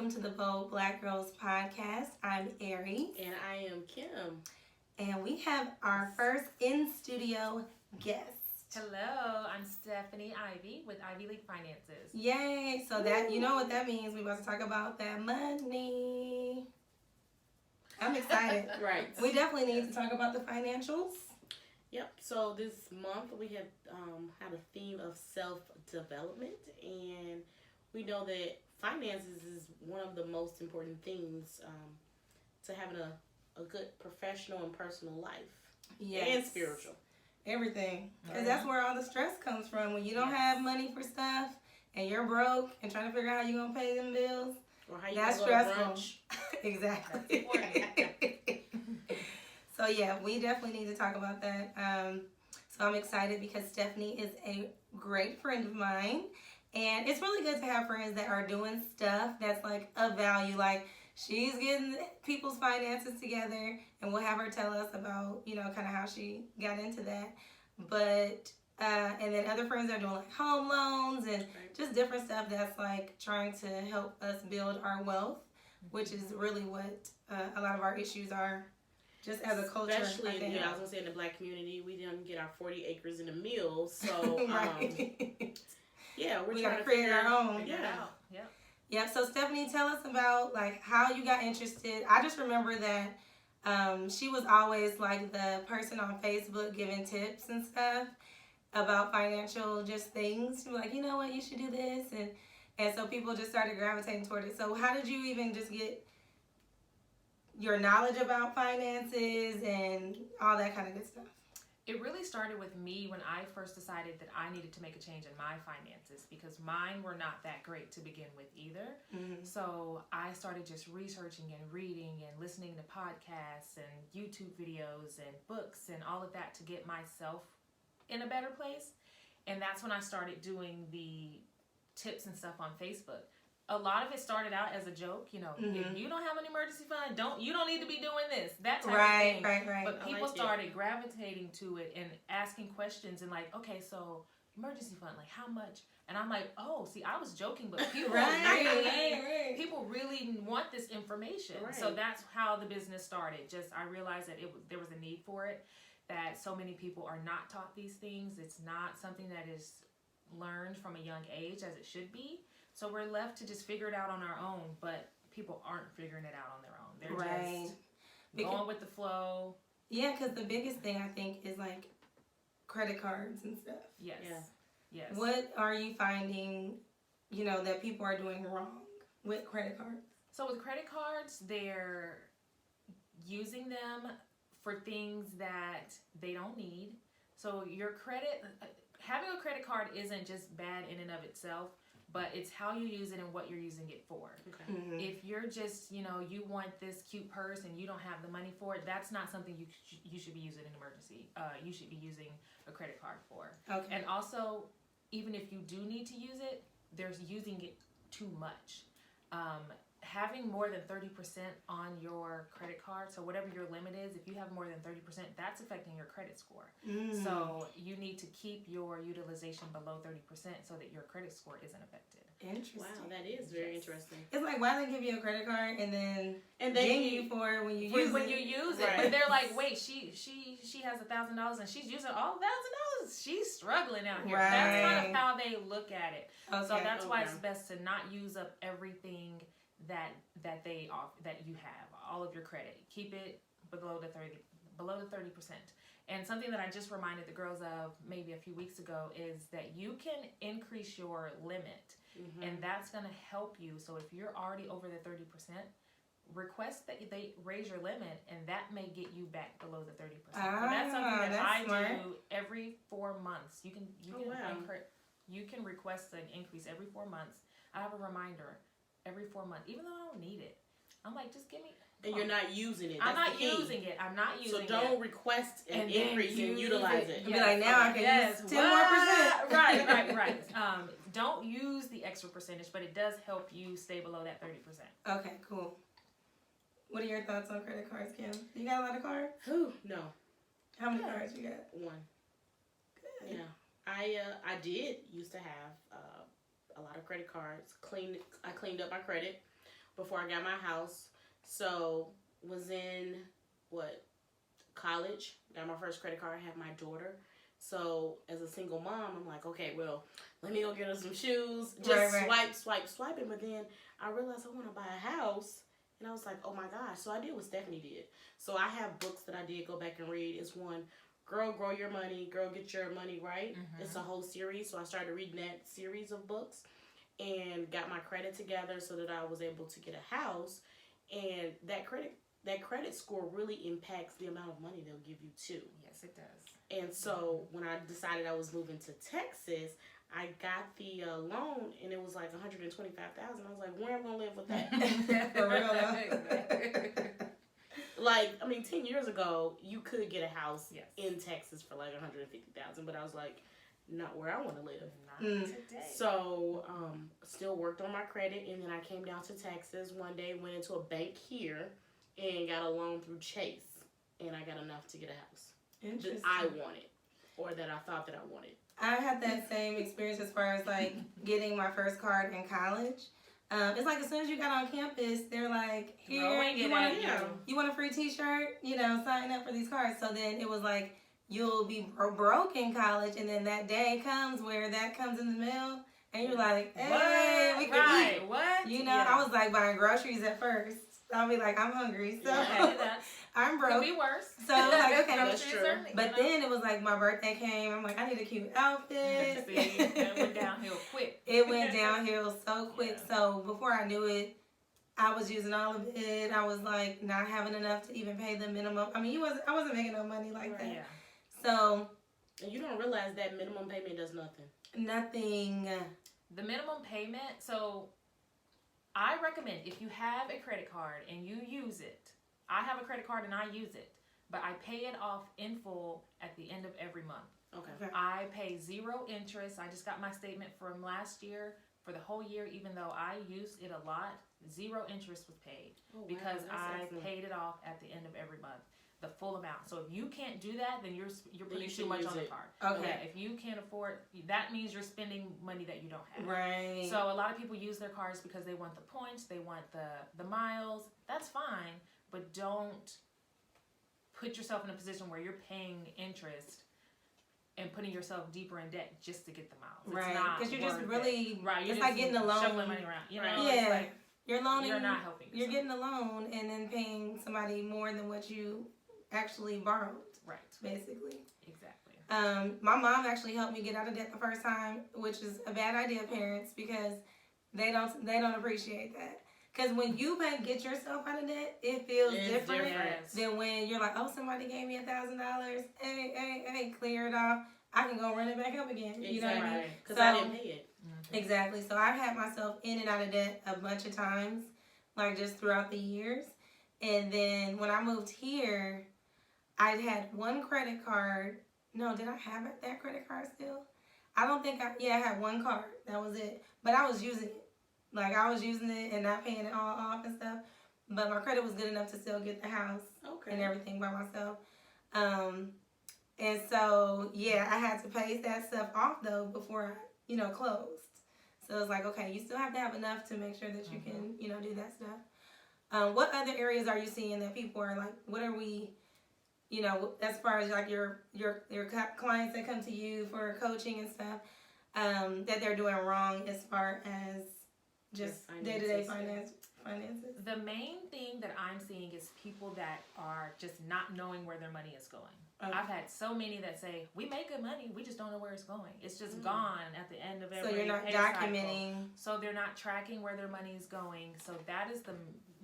welcome to the Bold Black Girls podcast. I'm Aries. And I am Kim. And we have our first in-studio guest. Hello, I'm Stefani Ivey with Ivy League Finances. Yay! So that, you know what that means. We're about to talk about that money. I'm excited. Right. We definitely need to talk about the financials. Yep. So this month we have had a theme of self-development, and we know that finances is one of the most important things to having a good professional and personal life. Yes. And spiritual. Everything. Because that's where all the stress comes from. When you don't have money for stuff and you're broke and trying to figure out how you're going to pay them bills. Or how you That's go to stressful. brunch. Exactly. So yeah, we definitely need to talk about that. So I'm excited because Stefani is a great friend of mine. And it's really good to have friends that are doing stuff that's like of value. Like she's getting people's finances together, and we'll have her tell us about, you know, kind of how she got into that. But and then other friends are doing like home loans and just different stuff that's like trying to help us build our wealth, which is really what a lot of our issues are, just as a culture. Especially, I was gonna say in the Black community, we didn't get our 40 acres in a meal, so yeah, we gotta create our own. Yeah. So Stefani, tell us about like how you got interested. I just remember that she was always like the person on Facebook giving tips and stuff about financial just things. She was like, you know what, you should do this, and so people just started gravitating toward it. So how did you even just get your knowledge about finances and all that kind of good stuff? It really started with me when I first decided that I needed to make a change in my finances because mine were not that great to begin with either. Mm-hmm. So I started just researching and reading and listening to podcasts and YouTube videos and books and all of that to get myself in a better place. And that's when I started doing the tips and stuff on Facebook. A lot of it started out as a joke, you know, if you don't have an emergency fund, you don't need to be doing this, that type of thing. Right. But people started gravitating to it and asking questions and like, okay, so emergency fund, like how much? And I'm like, oh, see, I was joking, but people people really want this information. Right. So that's how the business started. Just I realized that there was a need for it, that so many people are not taught these things. It's not something that is learned from a young age as it should be. So we're left to just figure it out on our own, but people aren't figuring it out on their own. They're just going with the flow. Yeah, because the biggest thing I think is like credit cards and stuff. Yes. Yeah. Yes. What are you finding, you know, that people are doing wrong with credit cards? So with credit cards, they're using them for things that they don't need. So having a credit card isn't just bad in and of itself, but it's how you use it and what you're using it for. Okay. Mm-hmm. If you're just, you know, you want this cute purse and you don't have the money for it, that's not something you should be using in an emergency. You should be using a credit card for. Okay. And also, even if you do need to use it, there's using it too much. Having more than 30% on your credit card, so whatever your limit is, if you have more than 30%, that's affecting your credit score. So you need to keep your utilization below 30% so that your credit score isn't affected. Interesting. Wow, that is very interesting. It's like, why they give you a credit card and then ding you for it when you use it? When you use it. Right. But they're like, wait, she has $1,000 and she's using all $1,000. She's struggling out here. Right. That's kind of how they look at it. Okay. So that's why it's best to not use up everything that you have, all of your credit. Keep it below the 30%. And something that I just reminded the girls of maybe a few weeks ago is that you can increase your limit, and that's going to help you. So if you're already over the 30%, request that they raise your limit, and that may get you back below the 30%. So that's something that I do every 4 months. You can request an increase every 4 months. I have a reminder every 4 months, even though I don't need it. I'm like, just give me. And you're not using it. I'm not using it. So don't request an increase and utilize it. Be like, now I can use 10 more %. Right. Don't use the extra percentage, but it does help you stay below that 30%. Okay, cool. What are your thoughts on credit cards, Kim? You got a lot of cards? No. How many cards you got? One. Good. Yeah. I did used to have a lot of credit cards. I cleaned up my credit. before I got my house. So was in college, got my first credit card, had my daughter. So as a single mom, I'm like, okay, well, let me go get her some shoes. Just swiping. But then I realized I want to buy a house. And I was like, oh my gosh. So I did what Stefani did. So I have books that I did go back and read. It's one, Girl, Grow Your Money, Girl, Get Your Money Right. Mm-hmm. It's a whole series. So I started reading that series of books and got my credit together so that I was able to get a house. And that credit score really impacts the amount of money they'll give you too. Yes, it does. And so when I decided I was moving to Texas, I got the loan, and it was like $125,000. I was like, where am I gonna live with that? For real. Like, I mean, 10 years ago, you could get a house in Texas for like $150,000, but I was like, not where I want to live. Not today. So, still worked on my credit, and then I came down to Texas one day, went into a bank here, and got a loan through Chase, and I got enough to get a house that I wanted, or that I thought that I wanted. I had that same experience as far as like getting my first card in college. It's like as soon as you got on campus, they're like, here, you want a free t-shirt? You know, sign up for these cards. So then it was like, you'll be broke in college, and then that day comes where that comes in the mail, and you're like, hey, we can eat. What? You know, I was like buying groceries at first. I'll be like, I'm hungry, so I'm broke. Could be worse. So I was like, okay, that's true. But then it was like my birthday came. I'm like, I need a cute outfit. It went downhill quick. It went downhill so quick. Yeah. So before I knew it, I was using all of it. I was like not having enough to even pay the minimum. I mean, I wasn't making no money like that. Yeah. So. And you don't realize that minimum payment does nothing. Nothing. The minimum payment, so I recommend if you have a credit card and you use it, I have a credit card and I use it, but I pay it off in full at the end of every month. Okay. I pay 0 interest. I just got my statement from last year for the whole year, even though I used it a lot. 0 interest was paid because I paid it off at the end of every month, the full amount. So if you can't do that, then you're putting too much on the card. Okay. Yeah, if you can't afford, that means you're spending money that you don't have. Right. So a lot of people use their cards because they want the points, they want the miles. That's fine, but don't put yourself in a position where you're paying interest and putting yourself deeper in debt just to get the miles. Right. Because you're just really You're it's like getting a loan. Shuffling money around. You know. Yeah. It's like, you're loaning. You're not helping yourself. You're getting a loan and then paying somebody more than what you actually borrowed. Right. Basically. Exactly. My mom actually helped me get out of debt the first time, which is a bad idea, parents, because they don't appreciate that. Because when you get yourself out of debt, it feels different than when you're like, oh, somebody gave me $1,000. Hey, clear it off. I can go run it back up again. Exactly. You know what I mean? Because I didn't pay it. Mm-hmm. Exactly. So I've had myself in and out of debt a bunch of times, like just throughout the years. And then when I moved here, I had one credit card. No, did I have that credit card still? I don't think I had one card. That was it. But I was using it. Like, I was using it and not paying it all off and stuff. But my credit was good enough to still get the house and everything by myself. And so, I had to pay that stuff off, though, before I, closed. So it's like, okay, you still have to have enough to make sure that you can, do that stuff. What other areas are you seeing that people are like, what are we, as far as like your clients that come to you for coaching and stuff, that they're doing wrong as far as just day-to-day finances? The main thing that I'm seeing is people that are just not knowing where their money is going. Okay. I've had so many that say, we make good money, we just don't know where it's going. It's just gone at the end of every So you're not documenting. Cycle. So they're not tracking where their money is going. So that is the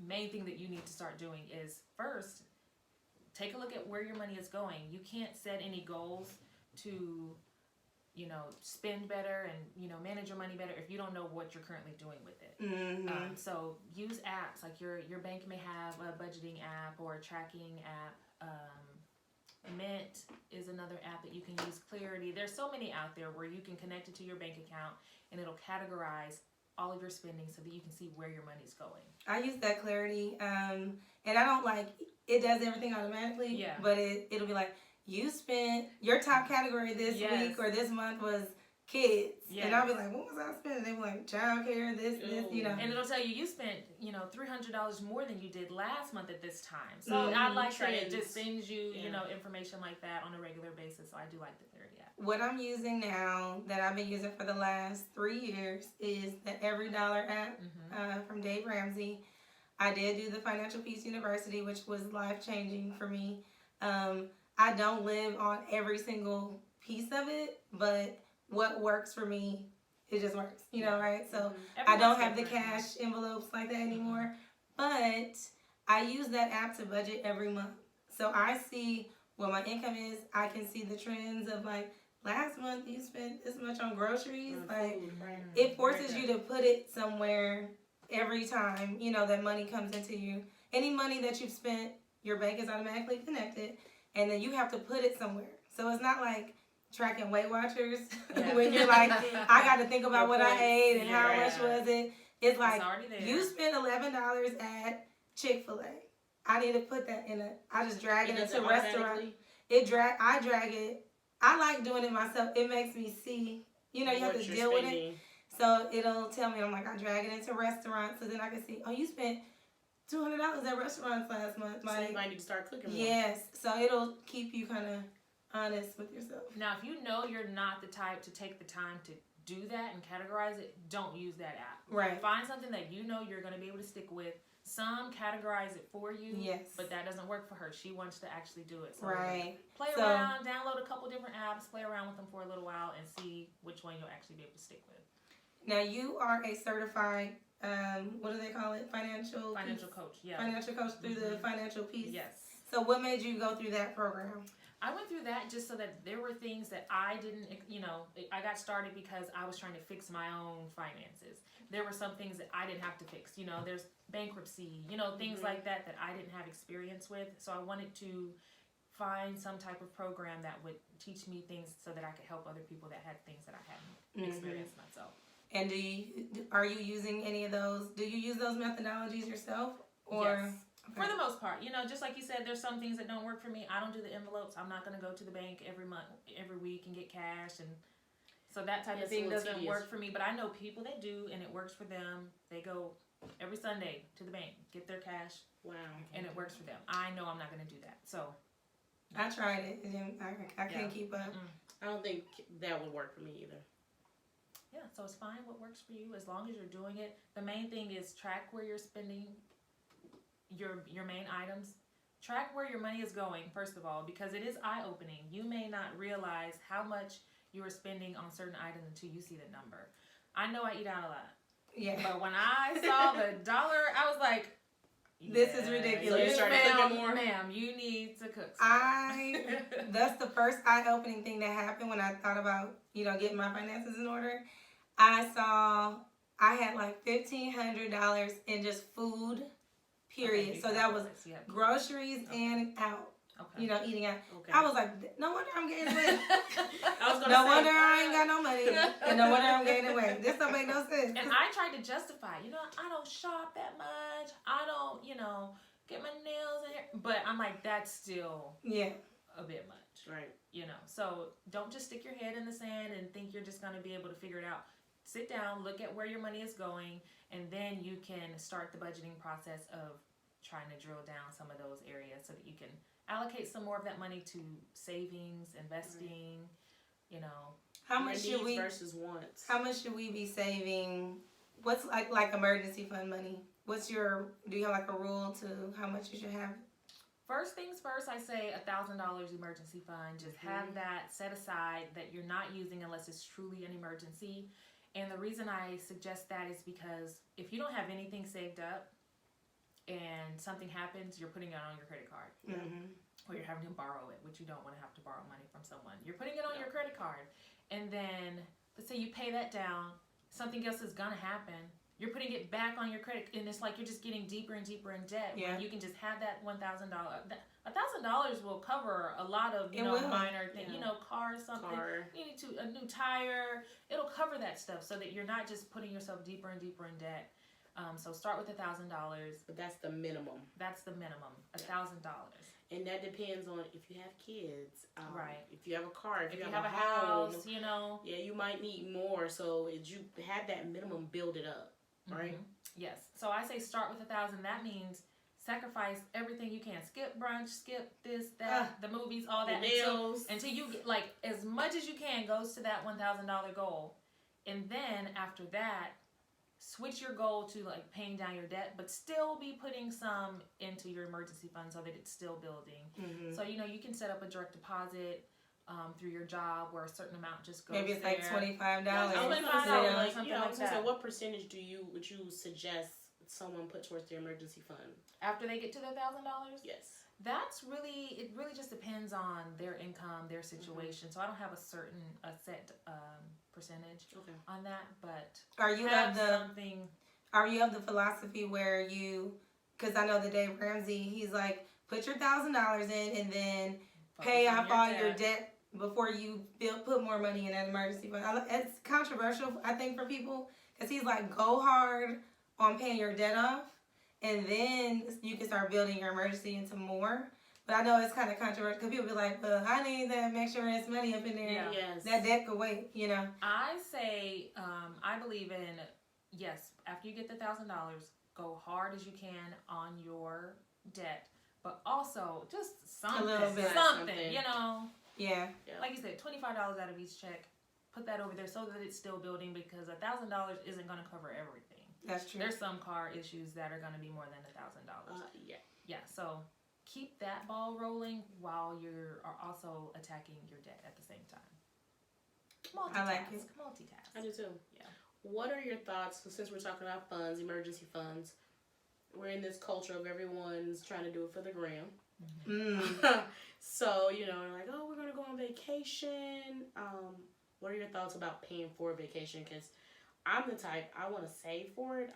main thing that you need to start doing is first, take a look at where your money is going. You can't set any goals to spend better and, manage your money better if you don't know what you're currently doing with it. Mm-hmm. So use apps, like your bank may have a budgeting app or a tracking app. Mint is another app that you can use. Clarity. There's so many out there where you can connect it to your bank account and it'll categorize all of your spending so that you can see where your money's going. I use that Clarity, and I don't it does everything automatically. Yeah. But it'll be like, you spent your top category this week or this month was kids. Yes. And I'll be like, what was I spending? They be like, childcare, this, you know. And it'll tell you spent, $300 more than you did last month at this time. So I like that it just sends you, information like that on a regular basis. So I do like the Clarity app. What I'm using now that I've been using for the last 3 years is the Every Dollar app from Dave Ramsey. I did do the Financial Peace University, which was life-changing for me. I don't live on every single piece of it, but what works for me, it just works, right? So I don't have the cash envelopes like that anymore, but I use that app to budget every month. So I see what my income is. I can see the trends of like, last month you spent this much on groceries. Like, it forces you to put it somewhere every time, that money comes into you. Any money that you've spent, your bank is automatically connected, and then you have to put it somewhere. So it's not like tracking Weight Watchers when you're like, I got to think about what I ate and how much was it. It's like, you spent $11 at Chick-fil-A. I need to put that in I just drag it into a restaurant. I drag it. I like doing it myself. It makes me see, you have to deal with it. So it'll tell me, I'm like, I drag it into restaurants, so then I can see, oh, you spent $200 at restaurants last month. So you might need to start cooking more. Yes. So it'll keep you kind of honest with yourself. Now, if you know you're not the type to take the time to do that and categorize it, don't use that app. Right. Find something that you know you're going to be able to stick with. Some categorize it for you, but that doesn't work for her. She wants to actually do it. So play around, download a couple different apps, play around with them for a little while, and see which one you'll actually be able to stick with. Now, you are a certified, what do they call it? Financial coach, yeah. Financial coach through the Financial Peace. Yes. So what made you go through that program? I went through that just so that there were things that I didn't, I got started because I was trying to fix my own finances. There were some things that I didn't have to fix. There's bankruptcy, things like that I didn't have experience with. So I wanted to find some type of program that would teach me things so that I could help other people that had things that I hadn't experienced myself. And are you using any of those? Do you use those methodologies yourself? Or? Yes. Okay. For the most part, just like you said, there's some things that don't work for me. I don't do the envelopes. I'm not going to go to the bank every month, every week and get cash. And so that type of thing doesn't work for me. But I know people that do, and it works for them. They go every Sunday to the bank, get their cash. Wow. And it works for them. I know I'm not going to do that. So I tried it, and I can't keep up. I don't think that would work for me either. Yeah, so it's fine what works for you as long as you're doing it. The main thing is track where you're spending your main items. Track where your money is going, first of all, because it is eye-opening. You may not realize how much you are spending on certain items until you see the number. I know I eat out a lot. Yeah. But when I saw the dollar, I was like, this is ridiculous. So you started cooking more? Ma'am, you need to cook. That's the first eye-opening thing that happened when I thought about, getting my finances in order. I had like $1,500 in just food, period. Okay, so that was groceries and out. Okay. Eating out. Okay. I was like, no wonder I'm gaining weight. No wonder I ain't got no money. And no wonder I'm gaining weight. This don't make no sense. And I tried to justify, I don't shop that much. I don't, get my nails in here. But I'm like, that's still a bit much. Right. So don't just stick your head in the sand and think you're just going to be able to figure it out. Sit down, look at where your money is going, and then you can start the budgeting process of trying to drill down some of those areas so that you can allocate some more of that money to savings, investing, How much should we versus wants? How much should we be saving? What's like emergency fund money? Do you have like a rule to how much you should have? First things first, I say $1,000 emergency fund. Just have that set aside that you're not using unless it's truly an emergency. And the reason I suggest that is because if you don't have anything saved up and something happens, you're putting it on your credit card. Or you're having to borrow it, which you don't want to have to borrow money from someone. You're putting it on your credit card. And then, let's say you pay that down, something else is going to happen. You're putting it back on your credit, and it's like you're just getting deeper and deeper in debt. Yeah. When you can just have that $1,000. $1,000 will cover a lot of minor things. Cars, something. You need a new tire. It'll cover that stuff so that you're not just putting yourself deeper and deeper in debt. So start with $1,000. But that's the minimum. That's the minimum. $1,000. And that depends on if you have kids, right? If you have a car, if you have a house, home, yeah, you might need more. So you have that minimum, build it up, right? Mm-hmm. Yes. So I say start with 1,000. That means sacrifice everything you can. Skip brunch, skip this, that, the movies, all that, until you get like as much as you can goes to that $1,000 goal, and then after that, switch your goal to like paying down your debt, but still be putting some into your emergency fund so that it's still building. Mm-hmm. So you can set up a direct deposit through your job where a certain amount just goes. Maybe it's there. like $25. So what percentage would you suggest someone put towards their emergency fund after they get to their $1,000? Yes. It really just depends on their income, their situation. So I don't have a set percentage on that, but are you of the philosophy where because I know that Dave Ramsey, he's like, put your $1,000 in and then pay off all your debt before you put more money in that emergency fund. It's controversial, I think, for people, because he's like, go hard on paying your debt off, and then you can start building your emergency into more. But I know it's kind of controversial because people be like, well, I need that, make sure there's money up in there. Yeah. Yes. That debt could wait, I say, I believe in, yes, after you get the $1,000, go hard as you can on your debt, but also just something. A little bit. Something. Yeah. Like you said, $25 out of each check. Put that over there so that it's still building, because $1,000 isn't going to cover everything. That's true. There's some car issues that are going to be more than $1,000. Yeah. So keep that ball rolling while you're also attacking your debt at the same time. Multitask. I like it. Multitask. I do too. Yeah. What are your thoughts, since we're talking about funds, emergency funds? We're in this culture of everyone's trying to do it for the gram. Mm. So, like, oh, we're going to go on vacation. What are your thoughts about paying for a vacation? Because I'm the type, I want to save for it.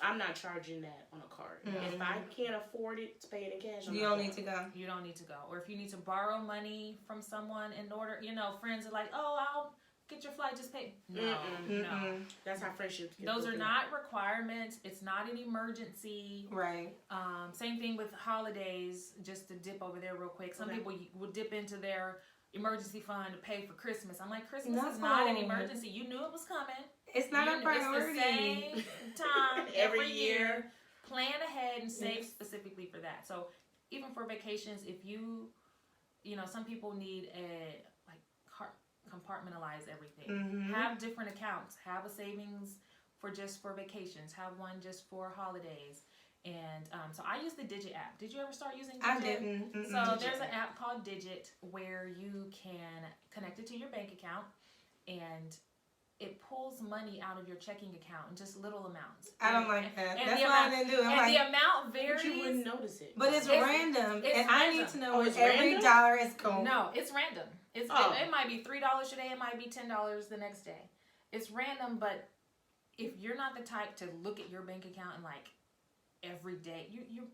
I'm not charging that on a card. Mm-hmm. If I can't afford it to pay it in cash, you don't need to go. You don't need to go. Or if you need to borrow money from someone in order, friends are like, oh, I'll get your flight, just pay. No. That's how friendships get. Those are not requirements. It's not an emergency. Right. Same thing with holidays, just to dip over there real quick. Some people will dip into their emergency fund to pay for Christmas. I'm like, Christmas is not an emergency. You knew it was coming. It's not a priority. It's the same time every year. Plan ahead and save specifically for that. So even for vacations, if some people need compartmentalize everything. Mm-hmm. Have different accounts. Have a savings for vacations. Have one just for holidays. And so I use the Digit app. Did you ever start using Digit? I didn't. Mm-mm. So there's an app called Digit where you can connect it to your bank account, and it pulls money out of your checking account in just little amounts. I don't like that. And that's why I didn't do it. The amount varies. But you wouldn't notice it. But it's random. It's and random. I need to know where every random? dollar is going. No, it's random. It might be $3 today. It might be $10 the next day. It's random, but if you're not the type to look at your bank account and every day,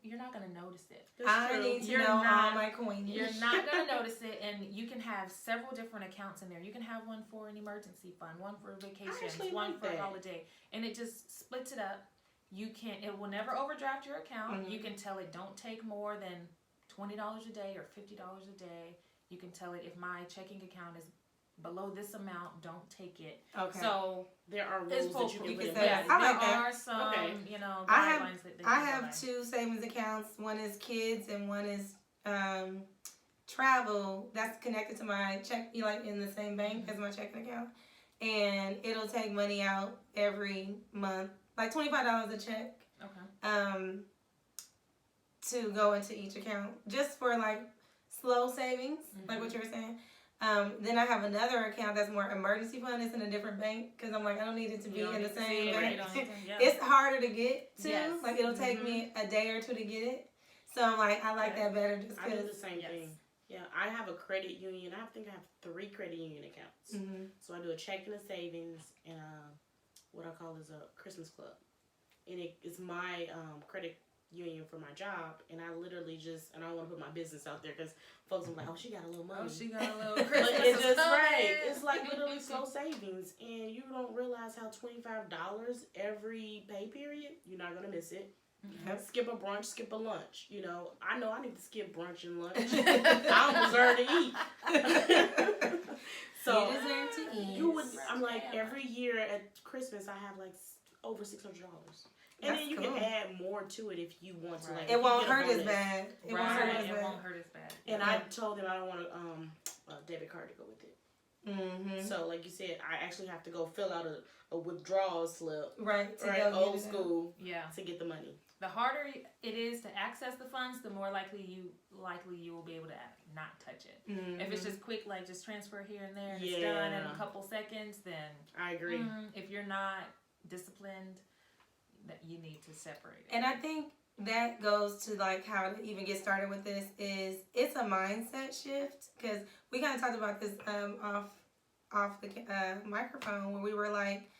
you're not going to notice it. I need to know all my coins. You're not going to notice it, and you can have several different accounts in there. You can have one for an emergency fund, one for vacations, one for a holiday, and it just splits it up. It will never overdraft your account. Mm-hmm. You can tell it don't take more than $20 a day or $50 a day. You can tell it if my checking account is below this amount, don't take it. Okay. So there are rules that you can put in place. Yeah, I like there that. are some, guidelines I have 2 savings accounts. One is kids and one is travel. That's connected to my check, in the same bank as my checking account. And it'll take money out every month, like $25 a check. Okay. To go into each account, just for slow savings, like what you were saying. Then I have another account that's more emergency fund. It's in a different bank because I'm like, I don't need it to be in the same bank. It's harder to get to. Yes. It'll take me a day or 2 to get it. So I'm like, I like that better just because. I do the same thing. Yeah, I have a credit union. I think I have 3 credit union accounts. Mm-hmm. So I do a checking, a savings, and what I call is a Christmas club. And it's my credit union for my job, and I literally and I don't want to put my business out there because folks are like, oh, she got a little money. Oh, she got a little Christmas. But it's just right. It's literally slow savings, and you don't realize how $25 every pay period, you're not gonna miss it. Yep. Skip a brunch, skip a lunch. You know I need to skip brunch and lunch. I don't deserve to eat. So you deserve to eat. I'm like, every year at Christmas I have like over $600. And That's then you cool. can add more to it if you want to. Like, it won't hurt as bad. It won't hurt as bad. And I told them I don't want a debit card to go with it. Mm-hmm. So, like you said, I actually have to go fill out a withdrawal slip. Right. Old school. Yeah. To get the money. The harder it is to access the funds, the more likely you will be able to not touch it. Mm-hmm. If it's just quick, like just transfer here and there, and it's done in a couple seconds, then I agree. If you're not disciplined, that you need to separate it. And I think that goes to like how to even get started with this is it's a mindset shift, because we kind of talked about this off the microphone where we were like,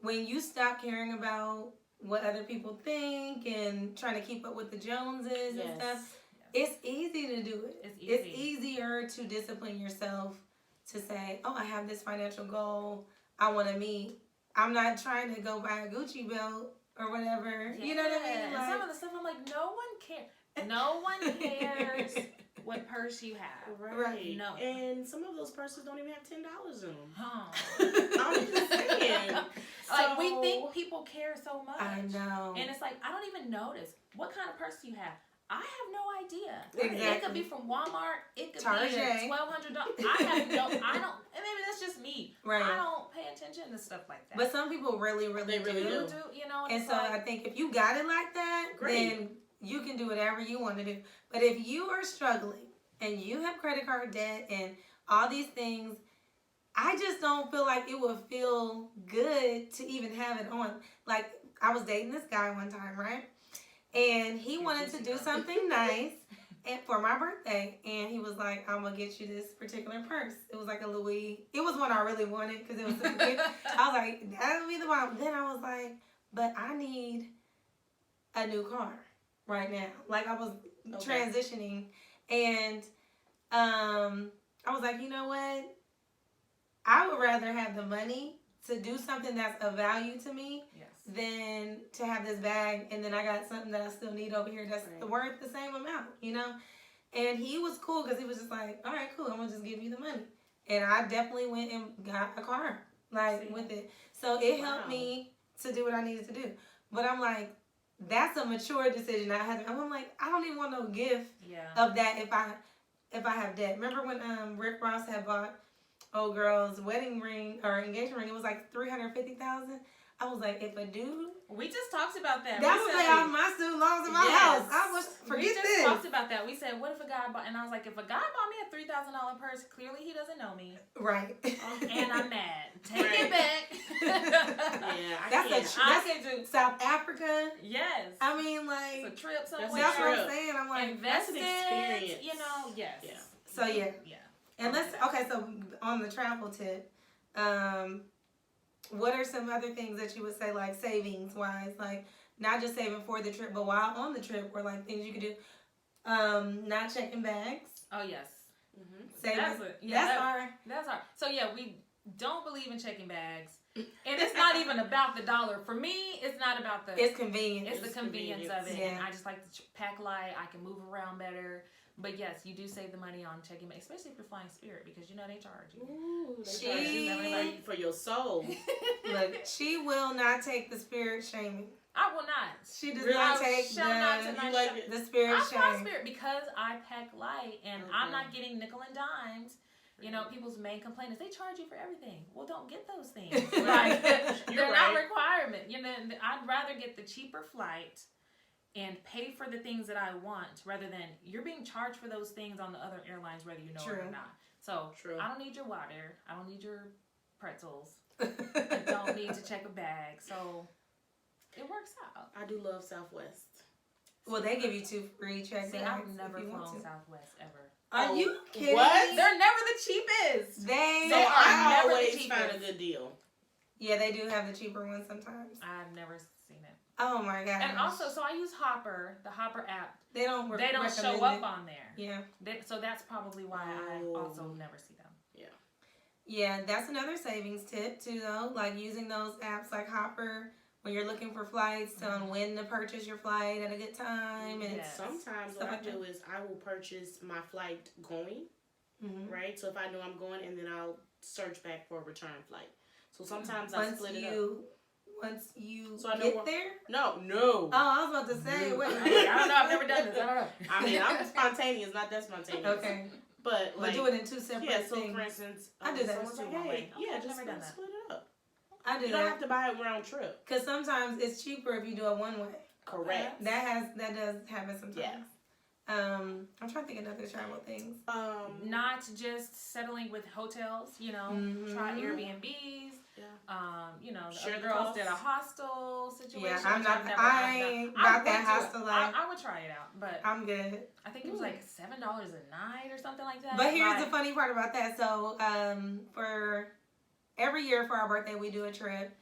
when you stop caring about what other people think and trying to keep up with the Joneses and stuff, it's easy to do it. It's easier to discipline yourself to say, oh, I have this financial goal I want to meet. I'm not trying to go buy a Gucci belt or whatever. You know what I mean? Like, and some of the stuff I'm like, no one cares. No one cares what purse you have. Right. No. And some of those purses don't even have $10 in them. Huh. I'm just saying. Like, we think people care so much. I know. And it's like, I don't even notice. What kind of purse do you have? I have no idea. Exactly. It could be from Walmart. It could Target. be $1,200. I don't, and maybe that's just me. Right. I don't pay attention to stuff like that. But some people really, really do. You know, and so like, I think if you got it like that, then you can do whatever you want to do. But if you are struggling and you have credit card debt and all these things, I just don't feel like it would feel good to even have it on. Like, I was dating this guy one time, right? And he wanted to do something nice for my birthday. And he was like, I'm going to get you this particular purse. It was like a Louis. It was one I really wanted because it was super cute. I was like, that'll be the one. Then I was like, but I need a new car right now. Like, I was transitioning. And I was like, you know what? I would rather have the money to do something that's of value to me than to have this bag and then I got something that I still need over here that's worth the same amount, you know? And he was cool because he was just like, all right, cool, I'm going to just give you the money. And I definitely went and got a car, with it. So it helped me to do what I needed to do. But I'm like, that's a mature decision I had. I'm like, I don't even want no gift of that if I have debt. Remember when Rick Ross had bought old girl's wedding ring or engagement ring? It was like $350,000. I was like, if a dude. We just talked about that. That was like all my student loans in my house. I was We just talked about that. We said, what if a guy bought, and I was like, if a guy bought me a $3,000 purse, clearly he doesn't know me. Right. And I'm mad. Take it back. That's South Africa. Yes. I mean, like. It's a trip somewhere. That's what I'm saying. I'm like, that's an experience. You know, yes. Yeah. So, yeah. And so on the travel tip, what are some other things that you would say, like savings-wise, like not just saving for the trip, but while on the trip, or like things you could do, not checking bags. Oh, yes. Savings. That's hard. So, we don't believe in checking bags. And it's not even about the dollar. For me, it's not about the... It's convenient. It's the convenience of it. Yeah. And I just like to pack light. I can move around better. But yes, you do save the money on checking bags, especially if you're flying Spirit, because you know they charge you. Ooh, they charge you for your soul. Look, she will not take the Spirit shaming. I will not. She does not take the Spirit shaming. I fly Spirit because I pack light and I'm not getting nickel and dimes. You know, people's main complaint is they charge you for everything. Well, don't get those things. Like, they're not requirement. You know, I'd rather get the cheaper flight and pay for the things that I want rather than you're being charged for those things on the other airlines, whether you know it or not. So I don't need your water. I don't need your pretzels. I don't need to check a bag. So it works out. I do love Southwest. Well, they give you 2 free check bags. I've never flown Southwest ever. Are you kidding? What? They're never the cheapest. They I never always the cheapest. find a good deal. Yeah, they do have the cheaper ones sometimes. I've never seen it. Oh my gosh. And also, so I use Hopper, the Hopper app. They don't show up on there. Yeah. So that's probably why I also never see them. Yeah, that's another savings tip too, though. Like using those apps like Hopper when you're looking for flights on when to purchase your flight at a good time. And sometimes what I do is I will purchase my flight going, right? So if I know I'm going, and then I'll search back for a return flight. So sometimes I split it up. Once you so I get there? No. Oh, I was about to say, wait. I don't know. I've never done this. I don't know. I mean, I'm spontaneous, not that spontaneous. Okay. But like, do it in two separate things. So for instance, I do that someone's like, hey, just split it up. I do you don't have to buy it round trip. Because sometimes it's cheaper if you do it one way. Correct. That does happen sometimes. Yeah. I'm trying to think of other travel things. Not just settling with hotels, try Airbnbs. Yeah. The girls did a hostel situation. Yeah, I'm not that hostel life. I would try it out, but I'm good. I think it was like $7 a night or something like that. But here's the funny part about that. So, for every year for our birthday, we do a trip.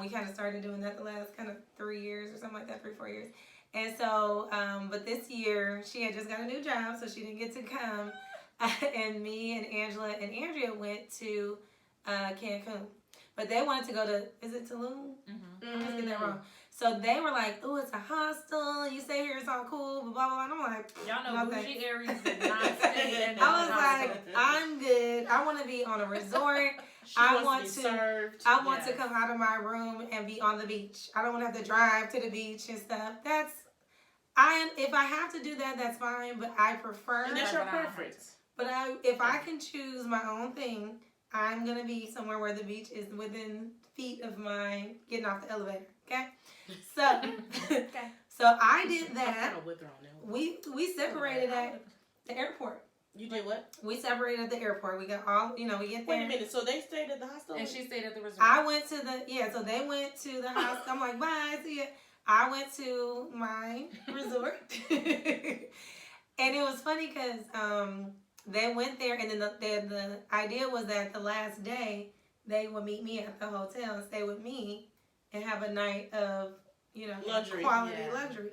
We kind of started doing that the last kind of 3 years or something like that, 3-4 years. And so, but this year, she had just got a new job, so she didn't get to come. And me and Angela and Andrea went to Cancun. But they wanted to go to, is it Tulum? Mm-hmm. I'm just getting that wrong. So they were like, oh, it's a hostel. You stay here, it's all cool, blah, blah, blah. And I'm like, y'all know bougie areas did not stay in I was like, I'm good. I want to be on a resort. I want to come out of my room and be on the beach. I don't want to have to drive to the beach and stuff. If I have to do that, that's fine. But I prefer. And that's your preference. But if I can choose my own thing, I'm gonna be somewhere where the beach is within feet of my getting off the elevator. Okay. So. So I did that. We separated at the airport. You did what? We separated at the airport. We got all, we get there. Wait a minute. So they stayed at the hostel? And she stayed at the resort. I went to so they went to the hostel. I'm like, bye, see ya. I went to my resort. And it was funny because they went there, and then the idea was that the last day, they would meet me at the hotel and stay with me and have a night of, luxury. Quality luxury.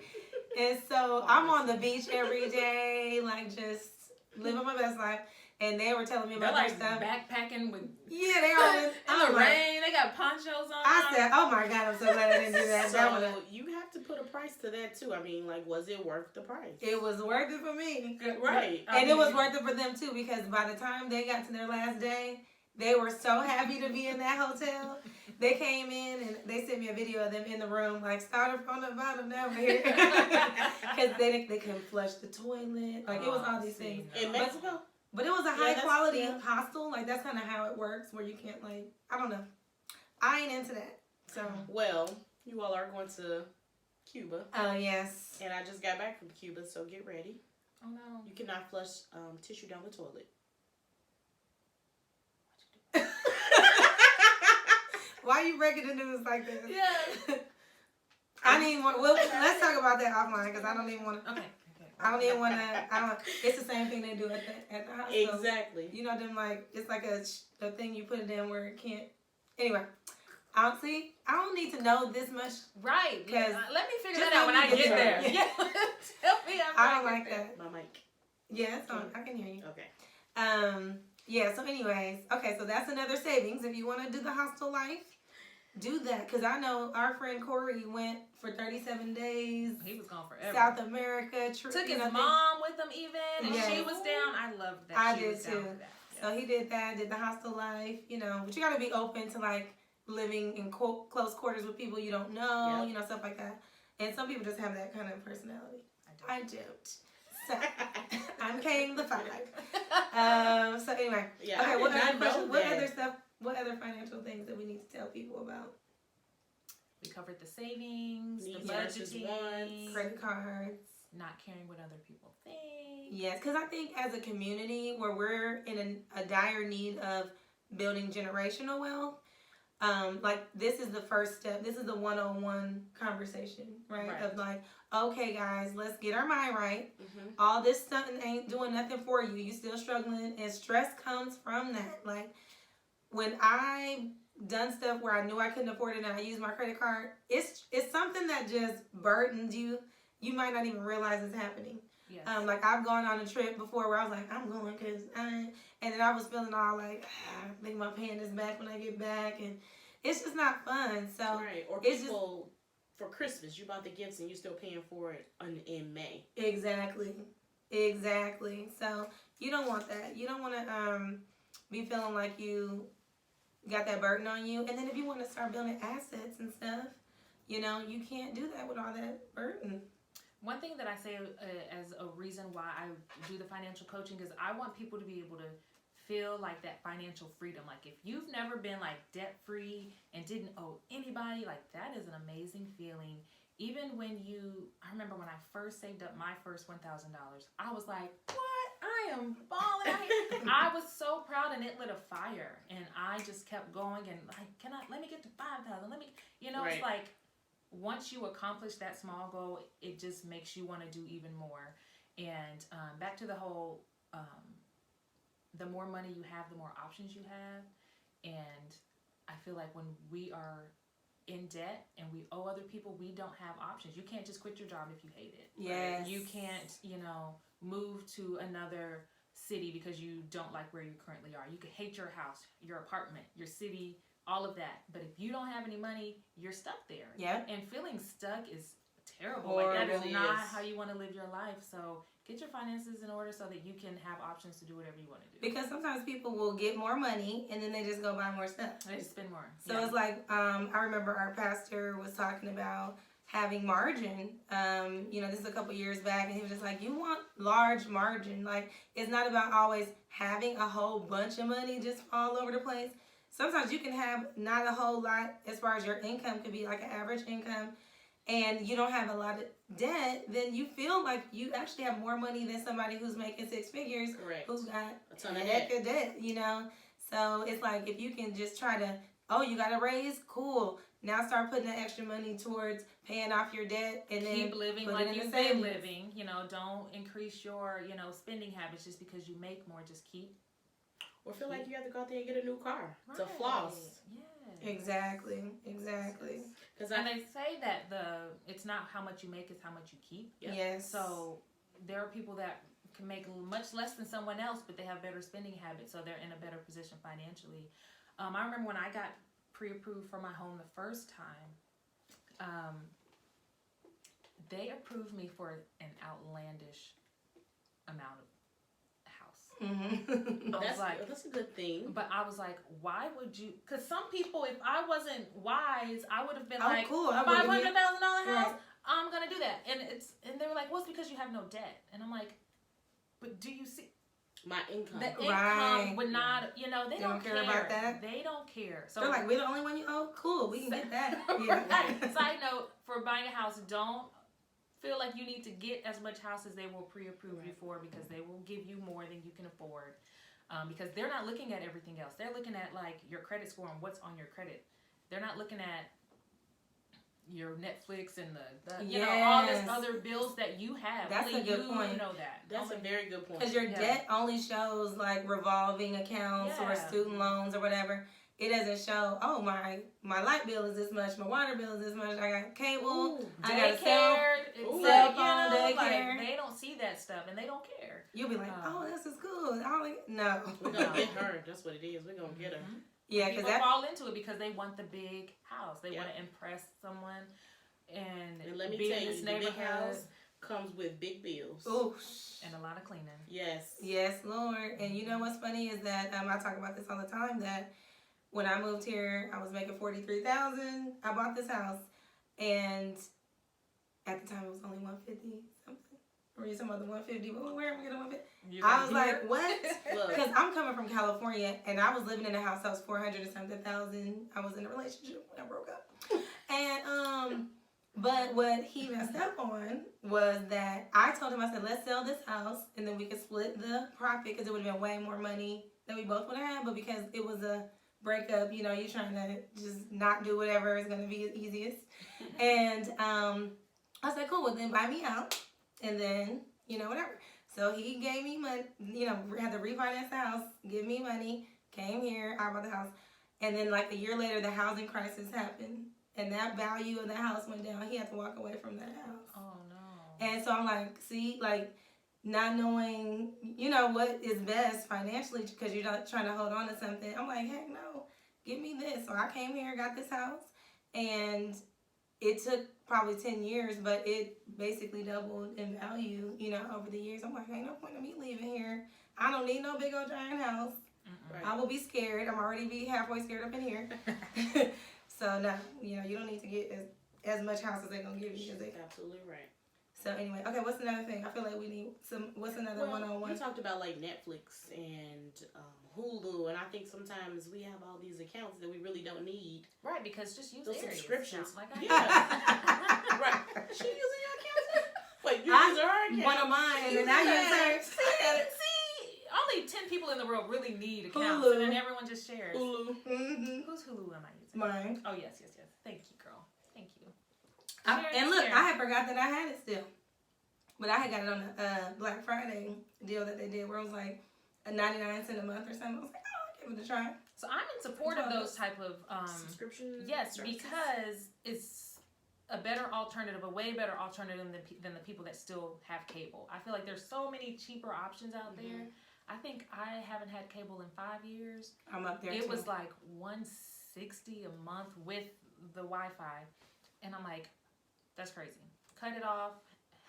And so I'm on the beach every day, like just living my best life. And they were telling me about their stuff. Backpacking with they are in the rain. They got ponchos on. I said, "Oh my God, I'm so glad I didn't do that." So you have to put a price to that too. I mean, like, was it worth the price? It was worth it for me, right? And it was worth it for them too, because by the time they got to their last day, they were so happy to be in that hotel. They came in and they sent me a video of them in the room, like, started from the bottom down here, because they couldn't flush the toilet. Like, it was all these things in Mexico. But it was a high quality hostel. Like, that's kind of how it works, where you can't, like, I don't know. I ain't into that. So. Well, you all are going to Cuba. Oh, yes. And I just got back from Cuba, so get ready. Oh, no. You cannot flush tissue down the toilet. Why are you breaking the news like this? Yeah. Let's talk about that offline, because I don't even want to. Okay. I don't even want to. It's the same thing they do at the hospital. Exactly. You know them, like, it's like a thing you put it in where it can't. Anyway, honestly, I don't need to know this much. Right. Because let me figure that out when I get there. Yeah. Tell me. I don't like that. My mic. Yeah, it's on. I can hear you. Okay. Yeah. So, anyways, okay. So that's another savings. If you want to do the hostel life, do that, because I know our friend Corey went for 37 days. He was gone forever. South America. Took his mom with him even, and she was down. I loved that. I did too. So he did that, did the hostel life, But you got to be open to, like, living in close quarters with people you don't know, stuff like that. And some people just have that kind of personality. I don't. So I'm paying the $5. So anyway. Yeah, okay. What other financial things that we need to tell people about? We covered the savings, the budgeting, credit cards, not caring what other people think. Yes, because I think as a community where we're in a dire need of building generational wealth, like, this is the first step. This is the 101 conversation, right? Of like, okay, guys, let's get our mind right. Mm-hmm. All this stuff ain't doing nothing for you. You still struggling, and stress comes from that. Like, when I done stuff where I knew I couldn't afford it and I used my credit card, it's something that just burdens you. You might not even realize it's happening. Yes. Like, I've gone on a trip before where I was like, I'm going because and then I was feeling all like, I think my paying is back when I get back, and it's just not fun. So right, or people for Christmas, you bought the gifts and you're still paying for it in May. Exactly. So you don't want that. You don't want to be feeling like you got that burden on you. And then if you want to start building assets and stuff, you know, you can't do that with all that burden. One thing that I say as a reason why I do the financial coaching is I want people to be able to feel like that financial freedom. Like if you've never been like debt free and didn't owe anybody, like that is an amazing feeling. Even when I remember when I first saved up my first $1,000, I was like, what? I am balling out here. I was so proud, and it lit a fire, and I just kept going and like, let me get to 5,000. Let me, right. It's like once you accomplish that small goal, it just makes you want to do even more. And back to the whole, the more money you have, the more options you have. And I feel like when we are in debt and we owe other people, we don't have options. You can't just quit your job if you hate it. Yes. Right? You can't, move to another city because you don't like where you currently are. You could hate your house, your apartment, your city, all of that. But if you don't have any money, you're stuck there. Yeah. And feeling stuck is terrible. Horrible. Like that is not how you want to live your life. So get your finances in order so that you can have options to do whatever you want to do. Because sometimes people will get more money and then they just go buy more stuff. They just spend more. So it's like, I remember our pastor was talking about having margin. This is a couple years back, and he was just like, you want large margin. Like, it's not about always having a whole bunch of money just all over the place. Sometimes you can have not a whole lot as far as your income could be, like an average income, and you don't have a lot of debt, then you feel like you actually have more money than somebody who's making six figures, correct, who's got a ton of debt, So it's like, if you can just try to, you got a raise? Cool. Now start putting that extra money towards paying off your debt, and then keep living like you've been living. Don't increase your, spending habits just because you make more. Just keep. Or feel like you have to go out there and get a new car to floss. Yeah. Exactly. And they say that it's not how much you make, it's how much you keep. Yes. So there are people that can make much less than someone else, but they have better spending habits, so they're in a better position financially. I remember when I got pre-approved for my home the first time, they approved me for an outlandish amount of house. Mm-hmm. That's a good thing. But I was like, why would you? Because some people, if I wasn't wise, I would have been like, cool. $500,000 house, right. I'm gonna do that. And they were like, well, it's because you have no debt. And I'm like, but do you see? My income. The income would not, they don't care about that. They don't care. So they're like, we're the only one you owe? Cool, we can get that. Yeah. Side note, for buying a house, don't feel like you need to get as much house as they will pre-approve you for, because they will give you more than you can afford. Because they're not looking at everything else. They're looking at like your credit score and what's on your credit. They're not looking at your Netflix and the all this other bills that you have. That's only a good point. You know that. That's a very good point. Because your debt only shows like revolving accounts or student loans or whatever. It doesn't show, my light bill is this much, my water bill is this much, I got cable, I got a cell phone, daycare. They don't see that stuff and they don't care. You'll be like, this is cool. No. We're going to get her. That's what it is. We're going to get her. Yeah, people fall into it because they want the big house. They want to impress someone, and let me be tell in this you, neighborhood. The big house comes with big bills. Ooh. And a lot of cleaning. Yes, Lord. And you know what's funny is that I talk about this all the time, that when I moved here, I was making $43,000. I bought this house, and at the time it was only $150 something. Were you talking about the $150? Well, where am I getting $150? I was like, what? Because I'm coming from California, and I was living in a house that was $400 and something thousand. I was in a relationship when I broke up. And but what he messed up on was that I told him, I said, let's sell this house, and then we could split the profit, because it would have been way more money than we both would have had. But because it was a breakup, you're trying to just not do whatever is going to be the easiest. And I said, cool, well then buy me out. And then, whatever. So he gave me money, had to refinance the house, give me money, came here, I bought the house. And then like a year later, the housing crisis happened. And that value of the house went down. He had to walk away from that house. Oh, no. And so I'm like, see, like not knowing, what is best financially, because you're not trying to hold on to something. I'm like, heck no. give me this. So I came here, got this house, and it took probably 10 years, but it basically doubled in value, you know, over the years. I'm like, ain't no point in me leaving here. I don't need no big old giant house. Right. I will be scared. I'm already be halfway scared up in here. So no, you know, you don't need to get as much house as they're gonna give you. Absolutely right. So anyway, okay, what's another thing? I feel like we need what's another one-on-one? You talked about like Netflix and Hulu, and I think sometimes we have all these accounts that we really don't need. Right, because just use those subscriptions. Like Right. She using your account too? Wait, you use her account? One of mine, and I use hers. See, only 10 people in the world really need accounts, Hulu. and then everyone just shares. Hulu. Mm-hmm. Whose Hulu am I using? Mine. Oh, yes. Thank you, girl. Thank you. And look, I had forgot that I had it still. But I had got it on the Black Friday deal that they did where it was like a 99 cents a month or something. I was like, oh, I'll give it a try. So I'm in support of those type of subscription. Yes, services? because it's a better alternative, a way better alternative than the people that still have cable. I feel like there's so many cheaper options out there. I think I haven't had cable in 5 years. I'm up there It too. was like $160 a month with the Wi-Fi, and I'm like, that's crazy. Cut it off.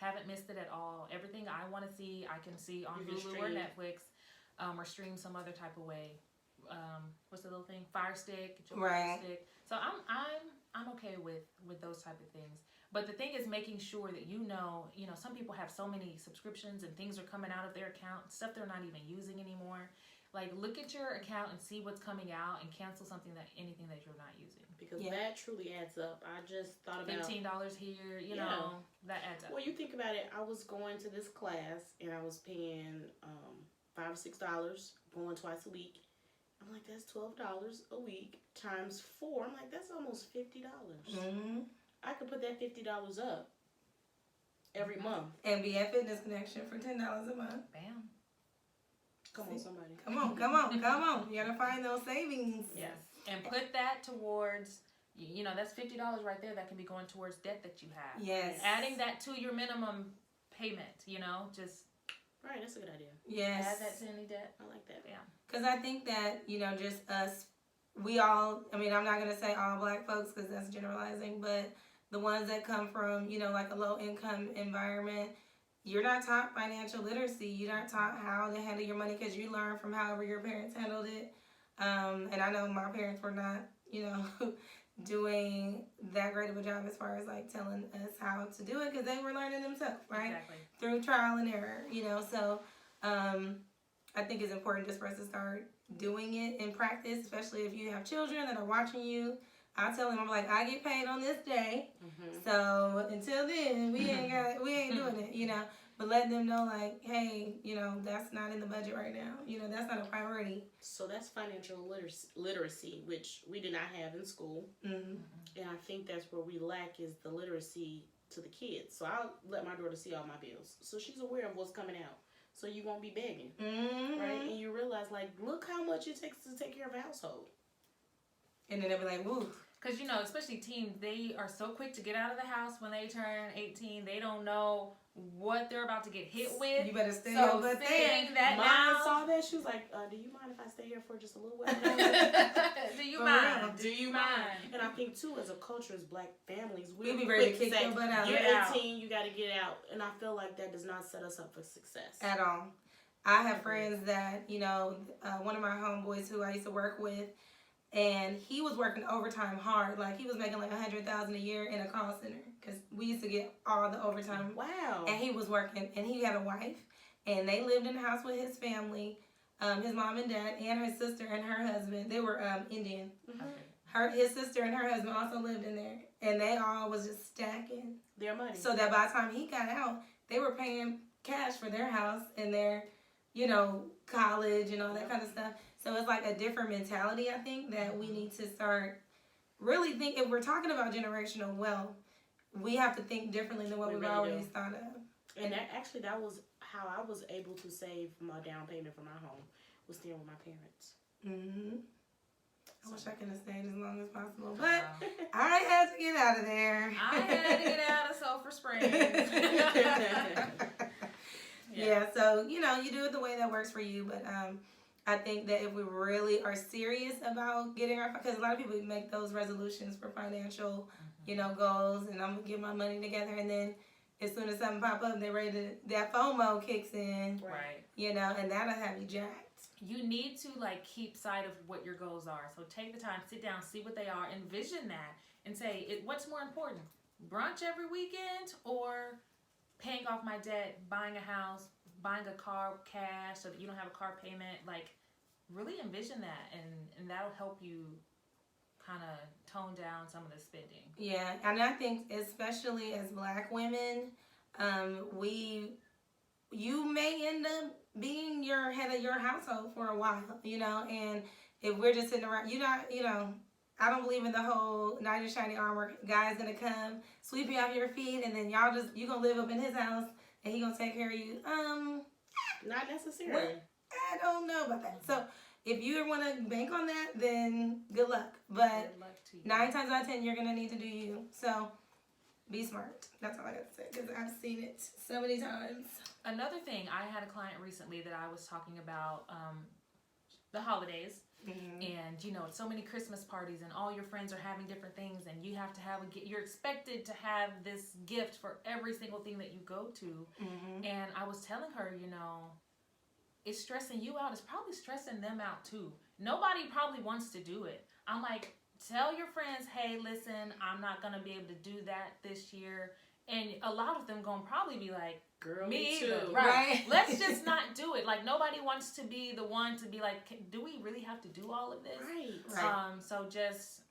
Haven't missed it at all. Everything I want to see, I can see on Hulu or Netflix, or stream some other type of way. What's the little thing? Fire Stick. Right. Stick. So I'm okay with those type of things. But the thing is making sure that you know, some people have so many subscriptions and things are coming out of their account, stuff they're not even using anymore. Like, look at your account and see what's coming out and cancel anything that you're not using. Because that truly adds up. I just thought about $15 here, you know, that adds up. Well, you think about it. I was going to this class and I was paying $5 or $6, going twice a week. I'm like, that's $12 a week times 4. I'm like, that's almost $50. Mm-hmm. I could put that $50 up every month and be at Fitness Connection for $10 a month. Bam. Come on, somebody. Come on. You gotta find those savings. Yes. And put that towards, that's $50 right there that can be going towards debt that you have. Yes. Adding that to your minimum payment, just. Right, that's a good idea. Yes. Add that to any debt. I like that. Yeah. Because I think that, just us, we all, I'm not going to say all black folks because that's generalizing, but the ones that come from, like a low income environment, you're not taught financial literacy. You're not taught how to handle your money because you learn from however your parents handled it. And I know my parents were not, doing that great of a job as far as like telling us how to do it because they were learning themselves, right? Exactly. Through trial and error, So I think it's important just for us to start doing it in practice, especially if you have children that are watching you. I tell them, I'm like, I get paid on this day, so until then, we ain't doing it, But let them know, like, hey, that's not in the budget right now. That's not a priority. So that's financial literacy, which we did not have in school. Mm-hmm. And I think that's where we lack is the literacy to the kids. So I'll let my daughter see all my bills. So she's aware of what's coming out. So you won't be begging, right? And you realize, like, look how much it takes to take care of a household. And then they'll be like, woo. Because, especially teens, they are so quick to get out of the house when they turn 18. They don't know what they're about to get hit with. You better stay so over there. That Mom now, saw that. She was like, do you mind if I stay here for just a little while? Do you mind? Do you mind? And I think, too, as a culture, as black families, we'll be ready to kick your butt out. You're 18, you got to get out. And I feel like that does not set us up for success. At all. I have friends that, one of my homeboys who I used to work with, and he was working overtime hard. Like, he was making like $100,000 a year in a call center because we used to get all the overtime. Wow. And he was working, and he had a wife, and they lived in the house with his family, his mom and dad, and his sister and her husband. They were Indian. Mm-hmm. His sister and her husband also lived in there, and they all was just stacking their money. So that by the time he got out, they were paying cash for their house and their, college and all that kind of stuff. So it's like a different mentality, I think, that we need to start really think. If we're talking about generational wealth, we have to think differently than what we've really always thought of. And that was how I was able to save my down payment for my home, was staying with my parents. Mm-hmm. I wish I could have stayed as long as possible, but I had to get out of there. I had to get out of Sulphur Springs. Yeah, so, you do it the way that works for you, but I think that if we really are serious about getting our, because a lot of people make those resolutions for financial, goals, and I'm gonna get my money together, and then as soon as something pop up, they're ready to, that FOMO kicks in, right? And that'll have you jacked. You need to keep sight of what your goals are. So take the time, sit down, see what they are, envision that, and say, what's more important? Brunch every weekend, or paying off my debt, buying a house, buying a car cash so that you don't have a car payment? Really envision that, and that'll help you kind of tone down some of the spending. Yeah, and I think especially as Black women, you may end up being your head of your household for a while, and if we're just sitting around, I don't believe in the whole knight in shining armor. Guy's gonna come, sweep you off your feet, and then you gonna live up in his house, and he gonna take care of you. Not necessarily. Well, I don't know about that. So if you want to bank on that, then good luck. But Good luck to you. 9 times out of 10, you're gonna need to do you. So be smart. That's all I got to say, because I've seen it so many times. Another thing, I had a client recently that I was talking about the holidays. And it's so many Christmas parties, and all your friends are having different things, and you have to you're expected to have this gift for every single thing that you go to. And I was telling her, it's stressing you out. It's probably stressing them out too. Nobody probably wants to do it. I'm like, tell your friends, hey, listen, I'm not gonna be able to do that this year. And a lot of them gonna probably be like, girl, me too. either. Right. Let's just not do it. Nobody wants to be the one to be like, do we really have to do all of this? Right. So just,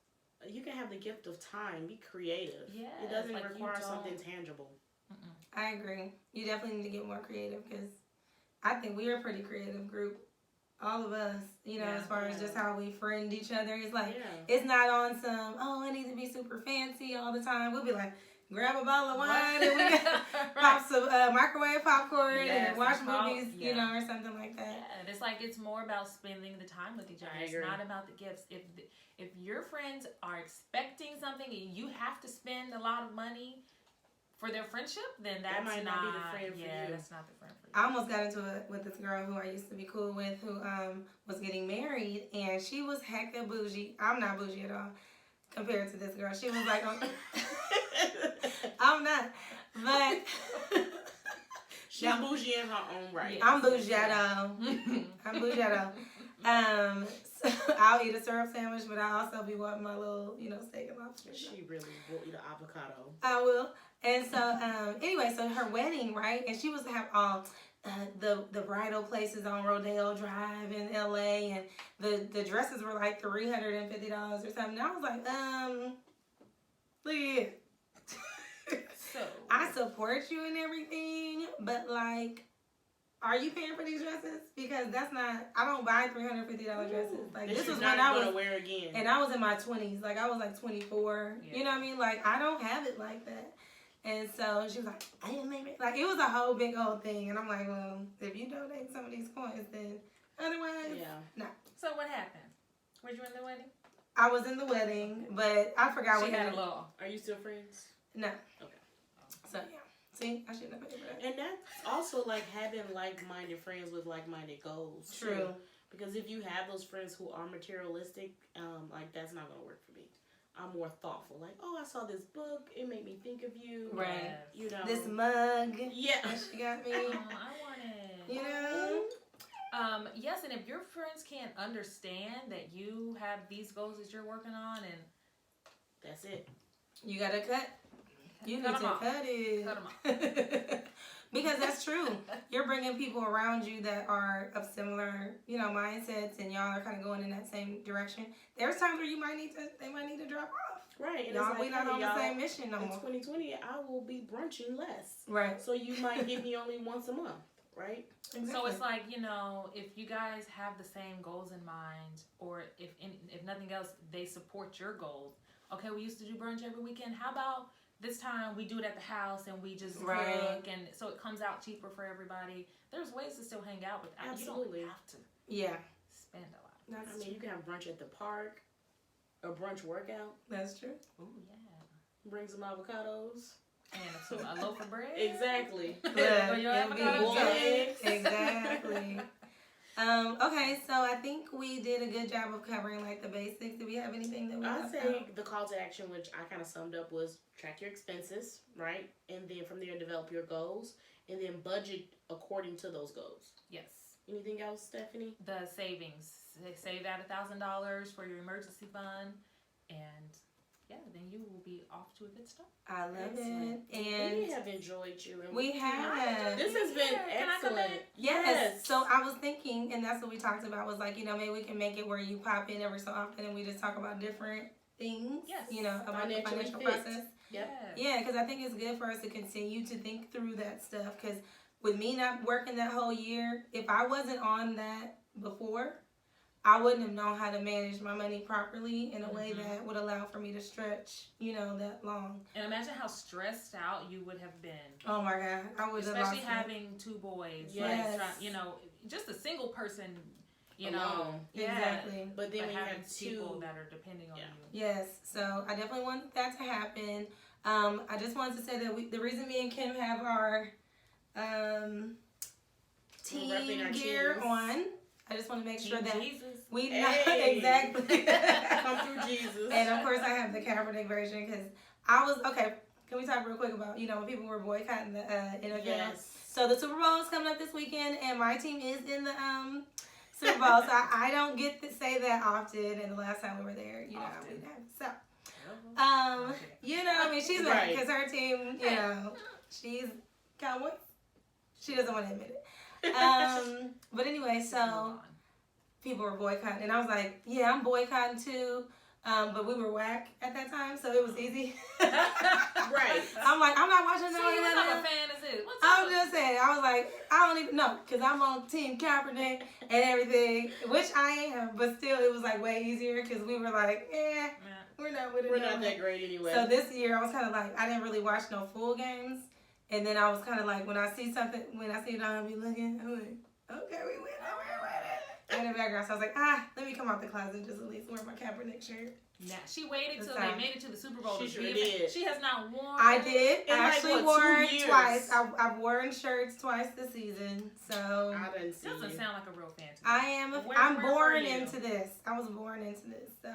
you can have the gift of time. Be creative. Yeah. It doesn't require something tangible. I agree. You definitely need to get more creative, because I think we are a pretty creative group. All of us, as far as just how we friend each other. It's it's not on some, I need to be super fancy all the time. We'll be like, grab a bottle of wine and we pop some microwave popcorn and watch movies, or something like that. Yeah, and it's more about spending the time with each other. It's not about the gifts. If your friends are expecting something and you have to spend a lot of money for their friendship, then that might not be the friend for you. That's not the friend for you. I almost got into it with this girl who I used to be cool with, who was getting married, and she was hecka bougie. I'm not bougie at all compared to this girl. She was like, I'm not, but she's bougie in her own right. I'm bougie-atto. I'm bougie-atto. So I'll eat a syrup sandwich, but I also be wanting my little, steak and lobster. She really will eat an avocado. I will. And so, anyway, so her wedding, right? And she was to have all the bridal places on Rodeo Drive in LA, and the dresses were like $350 or something. And I was like, look at So I support you and everything, but are you paying for these dresses? Because I don't buy $350 dresses. This was when I was wear again. And I was in my 20s. I was 24. Yeah. You know what I mean? I don't have it like that. And so she was like, I didn't make it. It was a whole big old thing. And I'm like, well, if you donate some of these coins, then otherwise, no. So what happened? Were you in the wedding? I was in the wedding, but I forgot what had a law. Are you still friends? No. Okay. So, yeah. See, I shouldn't have paid for that. And that's also having like-minded friends with like-minded goals. True. Too. Because if you have those friends who are materialistic, that's not going to work for me. I'm more thoughtful. I saw this book. It made me think of you. Right. Yes. This mug. Yeah. That she got me. I want it. Yes, and if your friends can't understand that you have these goals that you're working on, and that's it. You got to cut. You need to cut it. Cut them off. Because that's true. You're bringing people around you that are of similar, mindsets, and y'all are kind of going in that same direction. There's times where they might need to drop off. Right. And we're not on the same mission no more. In 2020, I will be brunching less. Right. So you might give me only once a month, right? Exactly. So it's if you guys have the same goals in mind, or if nothing else, they support your goals. Okay, we used to do brunch every weekend. How about this time we do it at the house and we just cook, and so it comes out cheaper for everybody. There's ways to still hang out without. Absolutely. You don't have to. Yeah. Spend a lot. You can have brunch at the park, a brunch workout. That's true. Oh yeah. Bring some avocados. And a loaf of bread. Exactly. Yeah. Your avocados. Exactly. Okay, so I think we did a good job of covering like the basics. Do we have anything that we I'd left say out? the call to action, which I kind of summed up, was track your expenses, right? And then from there, develop your goals, and then budget according to those goals. Yes. Anything else, Stephanie? The savings. Save that $1,000 for your emergency fund, and yeah, then you will be off to a good start. I love Excellent. it. And we have enjoyed you. And we have. This has been excellent. Yes. So I was thinking, and that's what we talked about, was like, maybe we can make it where you pop in every so often and we just talk about different things. Yes. About the financial process. Yep. Yeah, because I think it's good for us to continue to think through that stuff. Because with me not working that whole year, if I wasn't on that before, I wouldn't have known how to manage my money properly in a way that would allow for me to stretch, that long. And imagine how stressed out you would have been. Oh my God, I would have especially having two boys. Yes. Just a single person. Alone. Exactly. But then we having have people that are depending on you. Yes. So I definitely want that to happen. I just wanted to say that the reason me and Kim have our team gear on. I just want to make sure that we know exactly. Come through Jesus. And of course, I have the Kaepernick version because I was okay. Can we talk real quick about when people were boycotting the NFL? Yes. So the Super Bowl is coming up this weekend, and my team is in the Super Bowl. So I don't get to say that often. And the last time we were there, we didn't have so. She's mad because her team, she's Cowboys. She doesn't want to admit it. But anyway, so people were boycotting, and I was like, yeah, I'm boycotting too. But we were whack at that time, so it was easy. Right. I'm like, I'm not watching no what NFL. type of fan is it? I'm just saying. I was like, I don't even know, because I'm on Team Kaepernick and everything, which I am, but still, it was like way easier because we were like, we're not with it. We're not that great anyway. So this year, I was kind of like, I didn't really watch no full games. And then I was kind of like, when I see it, I'll be looking, I'm like, okay, we win. In the background, so I was like, let me come out the closet and just at least wear my Kaepernick shirt. Nah, she waited till they made it to the Super Bowl. She sure did. She has not worn. I did. I actually wore it twice. I've worn shirts twice this season, so I didn't see. Doesn't sound like a real fan to me. I am. I'm born into this. I was born into this, so.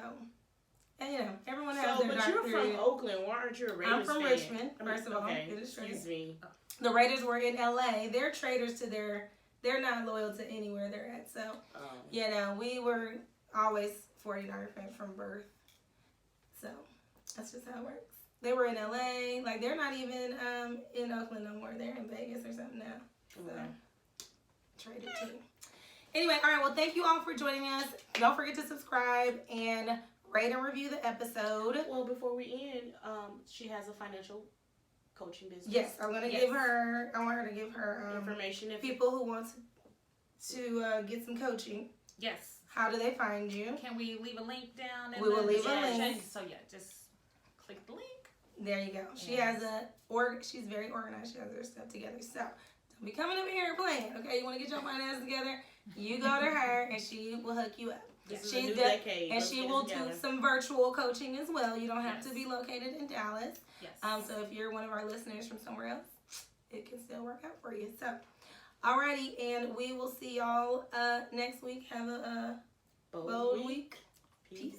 And everyone has their dark you're period. from Oakland. Why aren't you a Raiders I'm from fan? Richmond, first of all. Okay. It is true. Excuse me. The Raiders were in LA. They're traitors to they're not loyal to anywhere they're at. So, we were always 49er fans from birth. So, that's just how it works. They were in LA. Like, they're not even in Oakland no more. They're in Vegas or something now. So, traded too. Anyway, all right. Well, thank you all for joining us. Don't forget to subscribe and rate and review the episode. Well, before we end, she has a financial coaching business. Yes, I want her to give her information if people who want to get some coaching. Yes. How do they find you? Can we leave a link down? We will leave a link. So just click the link. There you go. She has she's very organized. She has her stuff together. So don't be coming over here and playing. Okay, you want to get your finances together? You go to her and she will hook you up. She does, and she will do some virtual coaching as well. You don't have to be located in Dallas. Yes. So if you're one of our listeners from somewhere else, it can still work out for you. So, alrighty, and we will see y'all next week. Have a bold week. Peace.